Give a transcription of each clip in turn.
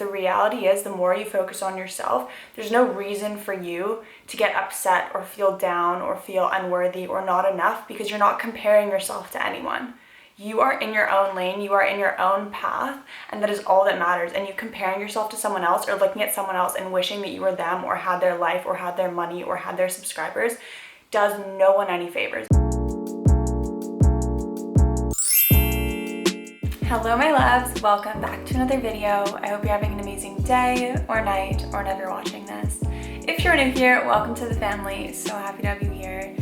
The reality is, the more you focus on yourself, there's no reason for you to get upset or feel down or feel unworthy or not enough, because you're not comparing yourself to anyone. You are in your own lane, you are in your own path, and that is all that matters. And you comparing yourself to someone else or looking at someone else and wishing that you were them or had their life or had their money or had their subscribers does no one any favors. Hello my loves, welcome back to another video. I hope you're having an amazing day or night or whenever watching this. If you're new here, welcome to the family. So happy to have you here.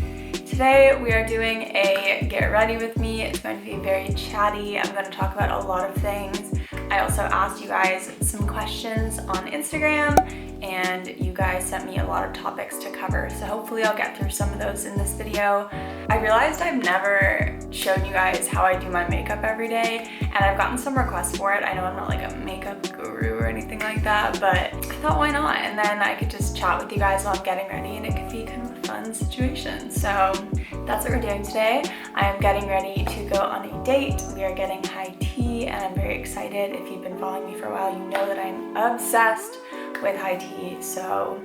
Today we are doing a get ready with me. It's going to be very chatty. I'm going to talk about a lot of things. I also asked you guys some questions on Instagram and you guys sent me a lot of topics to cover. So hopefully I'll get through some of those in this video. I realized I've never shown you guys how I do my makeup every day, and I've gotten some requests for it. I know I'm not like a makeup guru or anything like that, but I thought why not? And then I could just chat with you guys while I'm getting ready and it could be kind of a fun situation. So that's what we're doing today. I am getting ready to go on a date. We are getting high tea and I'm very excited. If you've been following me for a while, you know that I'm obsessed with high tea. So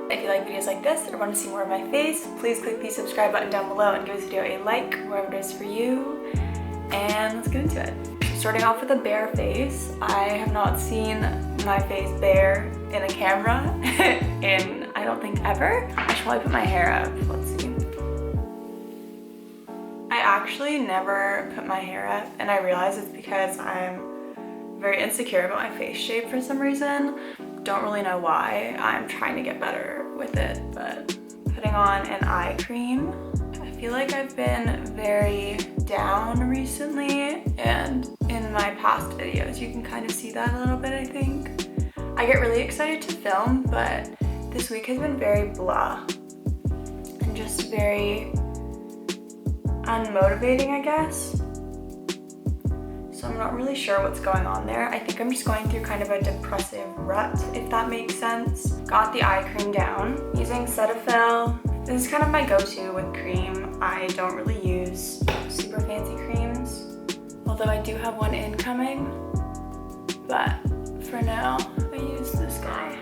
if you like videos like this or want to see more of my face, please click the subscribe button down below and give this video a like wherever it is for you. And let's get into it. Starting off with a bare face. I have not seen my face bare in a camera in, I don't think, ever. I should probably put my hair up. Let's see. I actually never put my hair up, and I realize it's because I'm very insecure about my face shape for some reason. Don't really know why. I'm trying to get better with it, but putting on an eye cream. I feel like I've been very down recently, and in my past videos you can kind of see that a little bit, I think. I get really excited to film, but this week has been very blah and just very unmotivating, I guess. So I'm not really sure what's going on there. I think I'm just going through kind of a depressive rut, if that makes sense. Got the eye cream down using Cetaphil. This is kind of my go-to with cream. I don't really use super fancy creams, although I do have one incoming. But for now, I use this guy.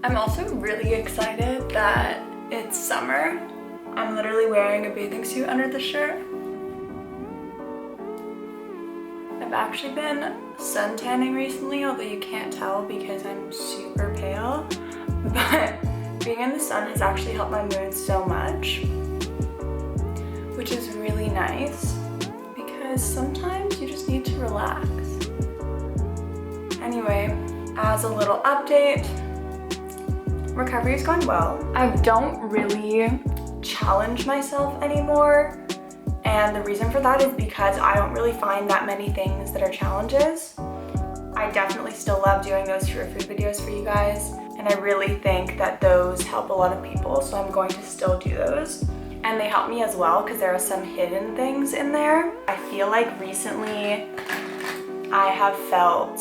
I'm also really excited that it's summer. I'm literally wearing a bathing suit under the shirt. I've actually been sun tanning recently, although you can't tell because I'm super pale, but being in the sun has actually helped my mood so much, which is really nice because sometimes you just need to relax. Anyway, as a little update, recovery is going well. I don't really challenge myself anymore. And the reason for that is because I don't really find that many things that are challenges. I definitely still love doing those true food videos for you guys, and I really think that those help a lot of people, so I'm going to still do those. And they help me as well because there are some hidden things in there. I feel like recently I have felt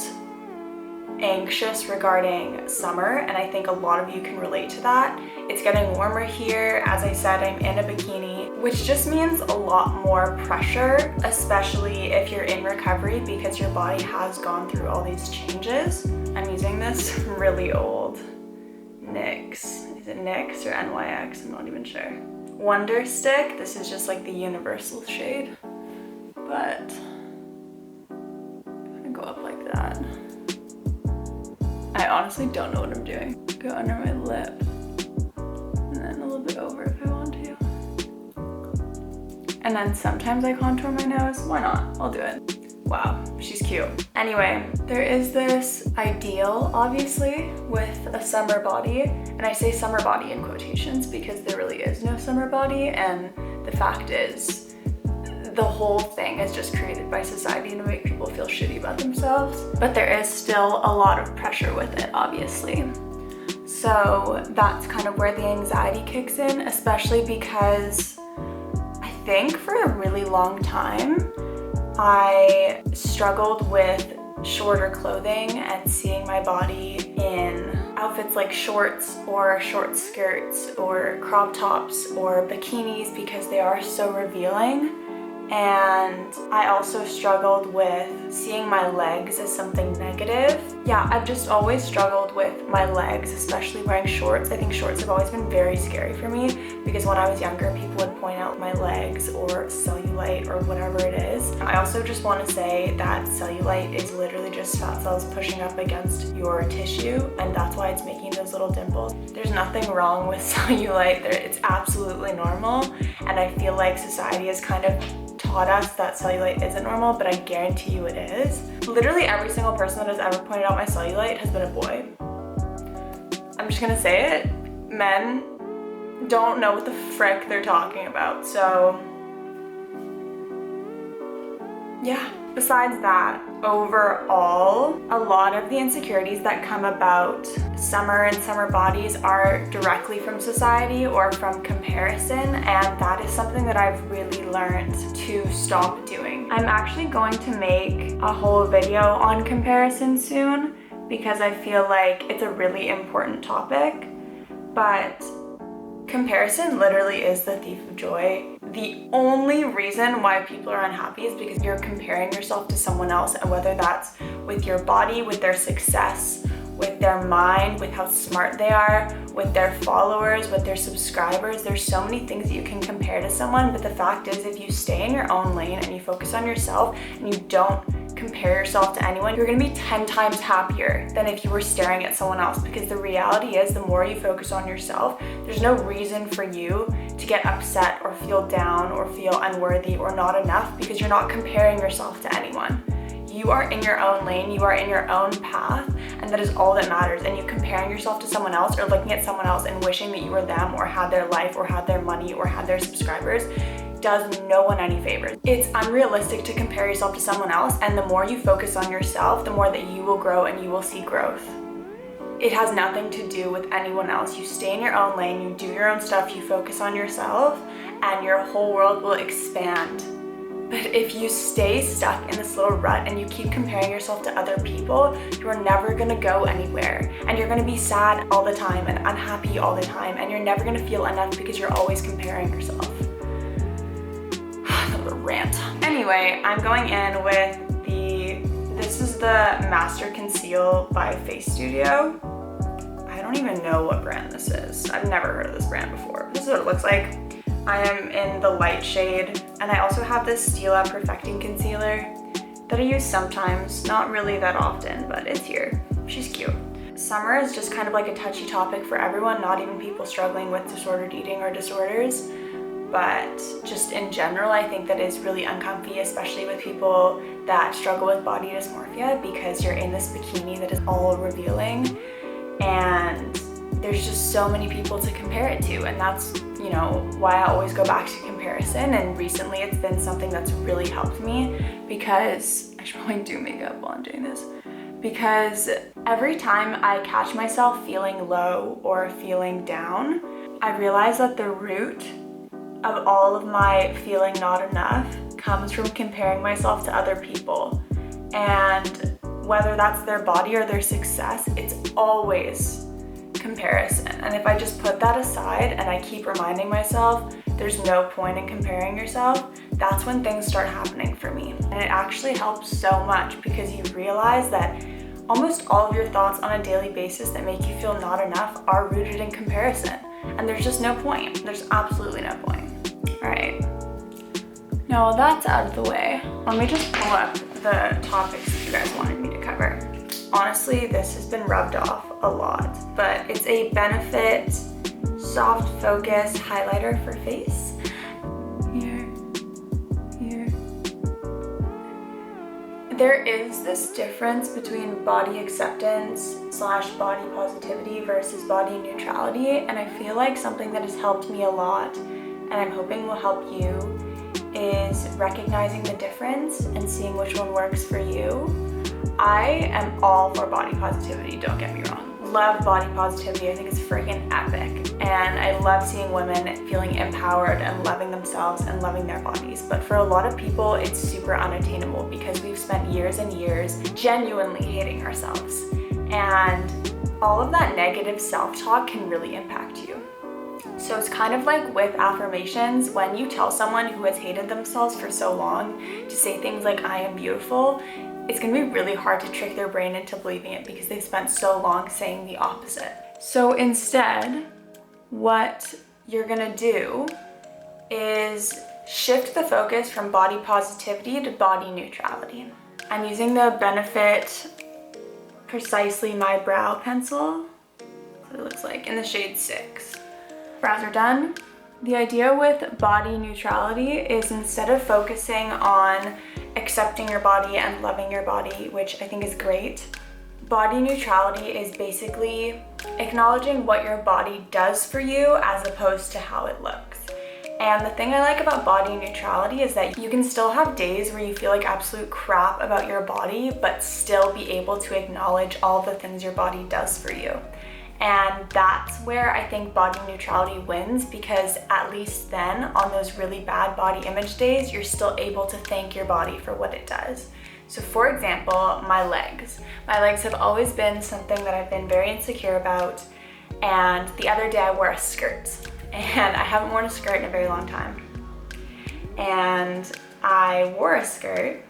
anxious regarding summer, and I think a lot of you can relate to that. It's getting warmer here. As I said, I'm in a bikini, which just means a lot more pressure, especially if you're in recovery because your body has gone through all these changes. I'm using this really old NYX. Is it NYX or NYX? I'm not even sure. Wonder Stick. This is just like the universal shade, but I'm gonna go up like that. I honestly don't know what I'm doing. Go under my lip and then a little bit over if I want to. And then sometimes I contour my nose. Why not? I'll do it. Wow, she's cute. Anyway, there is this ideal, obviously, with a summer body. And I say summer body in quotations because there really is no summer body. And the fact is, the whole thing is just created by society to make people feel shitty about themselves. But there is still a lot of pressure with it, obviously. So that's kind of where the anxiety kicks in, especially because I think for a really long time, I struggled with shorter clothing and seeing my body in outfits like shorts or short skirts or crop tops or bikinis because they are so revealing. And I also struggled with seeing my legs as something negative. Yeah, I've just always struggled with my legs, especially wearing shorts. I think shorts have always been very scary for me because when I was younger, people would point out my legs or cellulite or whatever it is. I also just want to say that cellulite is literally just fat cells pushing up against your tissue, and that's why it's making those little dimples. There's nothing wrong with cellulite. It's absolutely normal, and I feel like society has kind of taught us that cellulite isn't normal, but I guarantee you it is. Literally every single person that has ever pointed out my cellulite has been a boy. I'm just gonna say it. Men don't know what the frick they're talking about, so yeah. Besides that, overall, a lot of the insecurities that come about summer and summer bodies are directly from society or from comparison, and that is something that I've really learned to stop doing. I'm actually going to make a whole video on comparison soon because I feel like it's a really important topic, but comparison literally is the thief of joy. The only reason why people are unhappy is because you're comparing yourself to someone else, and whether that's with your body, with their success, with their mind, with how smart they are, with their followers, with their subscribers. There's so many things that you can compare to someone, but the fact is, if you stay in your own lane and you focus on yourself and you don't compare yourself to anyone, you're gonna be 10 times happier than if you were staring at someone else, because the reality is, the more you focus on yourself, there's no reason for you to get upset or feel down or feel unworthy or not enough, because you're not comparing yourself to anyone. You are in your own lane, you are in your own path, and that is all that matters. And you comparing yourself to someone else or looking at someone else and wishing that you were them or had their life or had their money or had their subscribers does no one any favors. It's unrealistic to compare yourself to someone else, and the more you focus on yourself, the more that you will grow and you will see growth. It has nothing to do with anyone else. You stay in your own lane, you do your own stuff, you focus on yourself, and your whole world will expand. But if you stay stuck in this little rut and you keep comparing yourself to other people, you are never gonna go anywhere. And you're gonna be sad all the time and unhappy all the time, and you're never gonna feel enough because you're always comparing yourself. Another rant. Anyway, I'm going in with this is the Master Conceal by Face Studio. I don't even know what brand this is. I've never heard of this brand before. This is what it looks like. I am in the light shade, and I also have this Stila Perfecting Concealer that I use sometimes, not really that often, but it's here. She's cute. Summer is just kind of like a touchy topic for everyone, not even people struggling with disordered eating or disorders, but just in general, I think that is really uncomfy, especially with people that struggle with body dysmorphia, because you're in this bikini that is all revealing, and there's just so many people to compare it to, and that's, you know, why I always go back to comparison. And recently it's been something that's really helped me, because I should probably do makeup while I'm doing this, because every time I catch myself feeling low or feeling down, I realize that the root of all of my feeling not enough comes from comparing myself to other people. And whether that's their body or their success, it's always comparison. And if I just put that aside and I keep reminding myself there's no point in comparing yourself, that's when things start happening for me. And it actually helps so much, because you realize that almost all of your thoughts on a daily basis that make you feel not enough are rooted in comparison. And there's just no point. There's absolutely no point. All right. Now that's out of the way, let me just pull up the topics that you guys wanted me to cover. Honestly, this has been rubbed off a lot, but it's a Benefit Soft Focus Highlighter for face. Here. There is this difference between body acceptance / body positivity versus body neutrality, and I feel like something that has helped me a lot, and I'm hoping will help you, is recognizing the difference and seeing which one works for you. I am all for body positivity, don't get me wrong. Love body positivity, I think it's freaking epic. And I love seeing women feeling empowered and loving themselves and loving their bodies. But for a lot of people, it's super unattainable, because we've spent years and years genuinely hating ourselves. And all of that negative self-talk can really impact you. So it's kind of like with affirmations, when you tell someone who has hated themselves for so long to say things like, I am beautiful, it's gonna be really hard to trick their brain into believing it because they've spent so long saying the opposite. So instead, what you're gonna do is shift the focus from body positivity to body neutrality. I'm using the Benefit Precisely My Brow Pencil. That's what it looks like in the shade 6. Brows are done. The idea with body neutrality is instead of focusing on accepting your body and loving your body, which I think is great, body neutrality is basically acknowledging what your body does for you as opposed to how it looks. And the thing I like about body neutrality is that you can still have days where you feel like absolute crap about your body, but still be able to acknowledge all the things your body does for you. And that's where I think body neutrality wins, because at least then on those really bad body image days, you're still able to thank your body for what it does. So for example, my legs. My legs have always been something that I've been very insecure about. And the other day I wore a skirt, and I haven't worn a skirt in a very long time. And I wore a skirt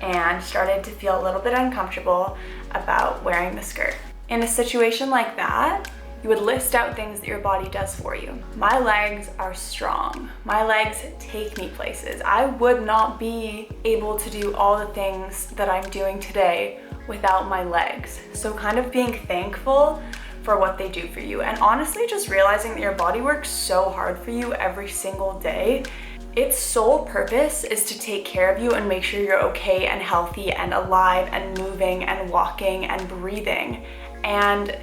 and started to feel a little bit uncomfortable about wearing the skirt. In a situation like that, you would list out things that your body does for you. My legs are strong. My legs take me places. I would not be able to do all the things that I'm doing today without my legs. So kind of being thankful for what they do for you. And honestly, just realizing that your body works so hard for you every single day. Its sole purpose is to take care of you and make sure you're okay and healthy and alive and moving and walking and breathing. And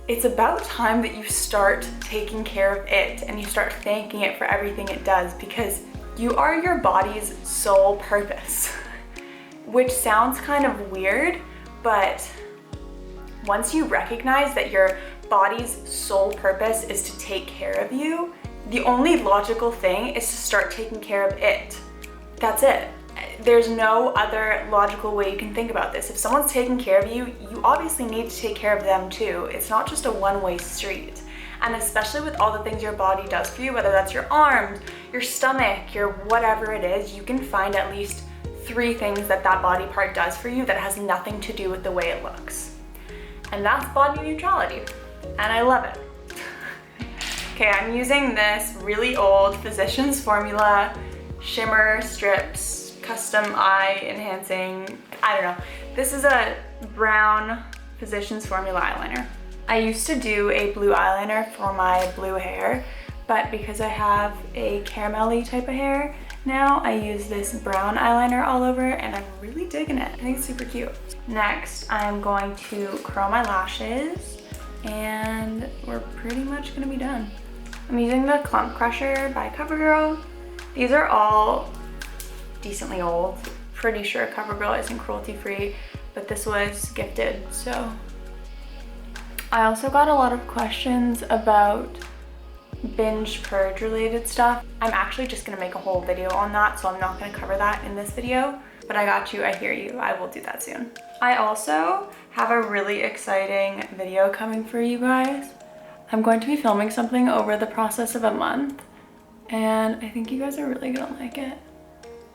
it's about time that you start taking care of it and you start thanking it for everything it does, because you are your body's sole purpose. Which sounds kind of weird, but once you recognize that your body's sole purpose is to take care of you, the only logical thing is to start taking care of it. That's it. There's no other logical way you can think about this. If someone's taking care of you, you obviously need to take care of them too. It's not just a one-way street. And especially with all the things your body does for you, whether that's your arms, your stomach, your whatever it is, you can find at least 3 things that that body part does for you that has nothing to do with the way it looks. And that's body neutrality. And I love it. Okay, I'm using this really old Physicians Formula Shimmer Strips Custom Eye Enhancing, I don't know. This is a brown Physicians Formula eyeliner. I used to do a blue eyeliner for my blue hair, but because I have a caramelly type of hair now, I use this brown eyeliner all over and I'm really digging it. I think it's super cute. Next, I'm going to curl my lashes and we're pretty much gonna be done. I'm using the Clump Crusher by CoverGirl. These are all decently old. Pretty sure CoverGirl isn't cruelty free, but this was gifted, so. I also got a lot of questions about binge purge related stuff. I'm actually just gonna make a whole video on that, so I'm not gonna cover that in this video, but I got you, I hear you, I will do that soon. I also have a really exciting video coming for you guys. I'm going to be filming something over the process of a month, and I think you guys are really gonna like it.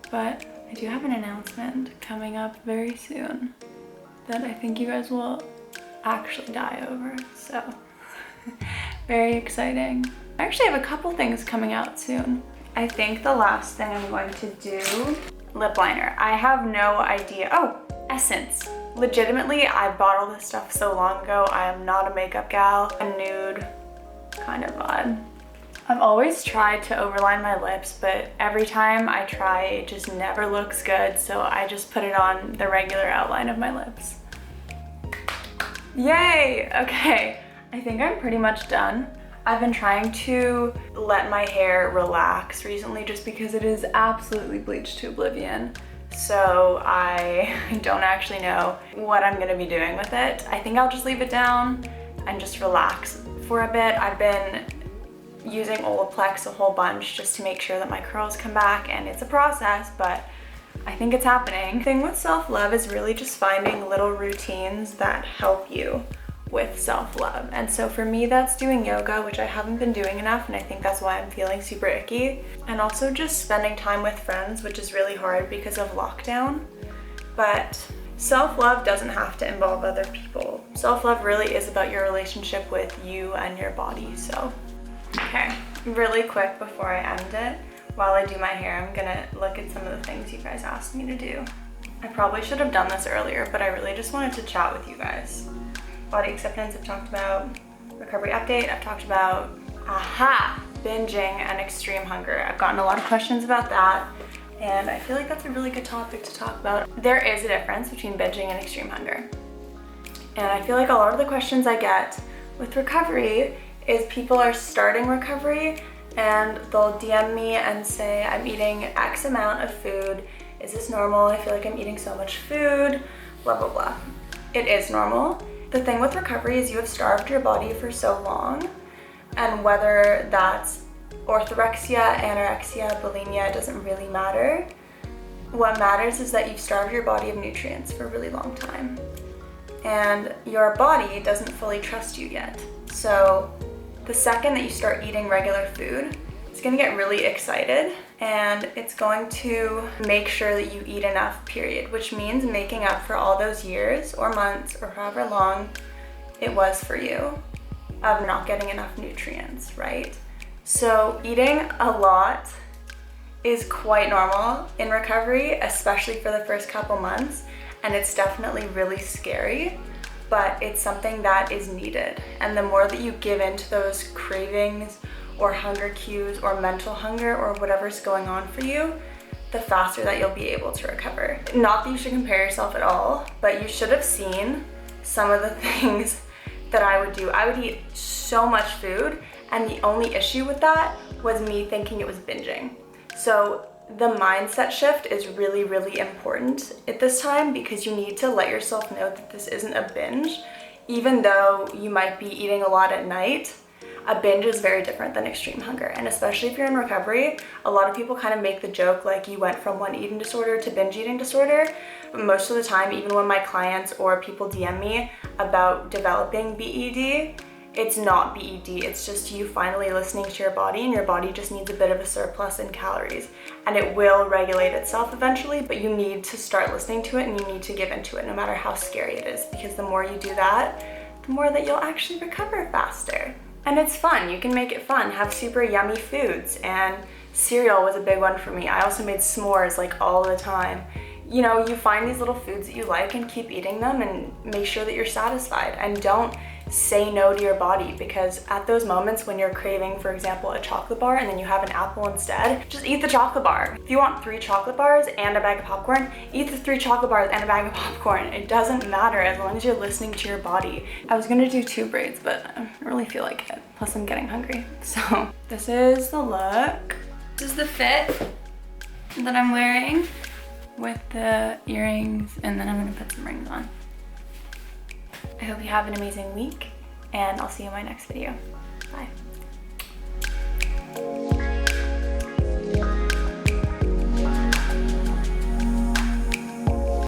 But I do have an announcement coming up very soon that I think you guys will actually die over, so very exciting. I actually have a couple things coming out soon. I think the last thing I'm going to do, lip liner. I have no idea. Oh, Essence. Legitimately, I bought all this stuff so long ago. I am not a makeup gal. A nude kind of vibe. I've always tried to overline my lips, but every time I try, it just never looks good, so I just put it on the regular outline of my lips. Yay! Okay, I think I'm pretty much done. I've been trying to let my hair relax recently just because it is absolutely bleached to oblivion. So I don't actually know what I'm gonna be doing with it. I think I'll just leave it down and just relax for a bit. I've been using Olaplex a whole bunch just to make sure that my curls come back, and it's a process, but I think it's happening. The thing with self-love is really just finding little routines that help you with self-love. And so for me, that's doing yoga, which I haven't been doing enough, and I think that's why I'm feeling super icky. And also just spending time with friends, which is really hard because of lockdown. But self-love doesn't have to involve other people. Self-love really is about your relationship with you and your body. So, okay, really quick before I end it, while I do my hair, I'm gonna look at some of the things you guys asked me to do. I probably should have done this earlier, but I really just wanted to chat with you guys. Body acceptance, I've talked about. Recovery update, I've talked about. Binging and extreme hunger. I've gotten a lot of questions about that, and I feel like that's a really good topic to talk about. There is a difference between binging and extreme hunger. And I feel like a lot of the questions I get with recovery is people are starting recovery and they'll DM me and say, I'm eating X amount of food. Is this normal? I feel like I'm eating so much food, blah, blah, blah. It is normal. The thing with recovery is you have starved your body for so long, and whether that's orthorexia, anorexia, bulimia, it doesn't really matter. What matters is that you've starved your body of nutrients for a really long time, and your body doesn't fully trust you yet. So the second that you start eating regular food, it's gonna get really excited, and it's going to make sure that you eat enough, period, which means making up for all those years or months or however long it was for you of not getting enough nutrients, right? So eating a lot is quite normal in recovery, especially for the first couple months, and it's definitely really scary, but it's something that is needed. And the more that you give into those cravings or hunger cues or mental hunger or whatever's going on for you, the faster that you'll be able to recover. Not that you should compare yourself at all, but you should have seen some of the things that I would do. I would eat so much food, and the only issue with that was me thinking it was binging. So the mindset shift is really, really important at this time, because you need to let yourself know that this isn't a binge. Even though you might be eating a lot at night, a binge is very different than extreme hunger. And especially if you're in recovery, a lot of people kind of make the joke like you went from one eating disorder to binge eating disorder. But most of the time, even when my clients or people DM me about developing BED, it's not BED, it's just you finally listening to your body, and your body just needs a bit of a surplus in calories, and it will regulate itself eventually, but you need to start listening to it, and you need to give into it no matter how scary it is, because the more you do that, the more that you'll actually recover faster. And it's fun, you can make it fun, have super yummy foods, and cereal was a big one for me. I also made s'mores like all the time. You know, you find these little foods that you like and keep eating them, and make sure that you're satisfied, and don't say no to your body, because at those moments when you're craving, for example, a chocolate bar and then you have an apple instead, just eat the chocolate bar. If you want 3 chocolate bars and a bag of popcorn, eat the 3 chocolate bars and a bag of popcorn. It doesn't matter as long as you're listening to your body. I was gonna do 2 braids, but I don't really feel like it. Plus I'm getting hungry. So this is the look. This is the fit that I'm wearing with the earrings, and then I'm gonna put some rings on. I hope you have an amazing week, and I'll see you in my next video. Bye.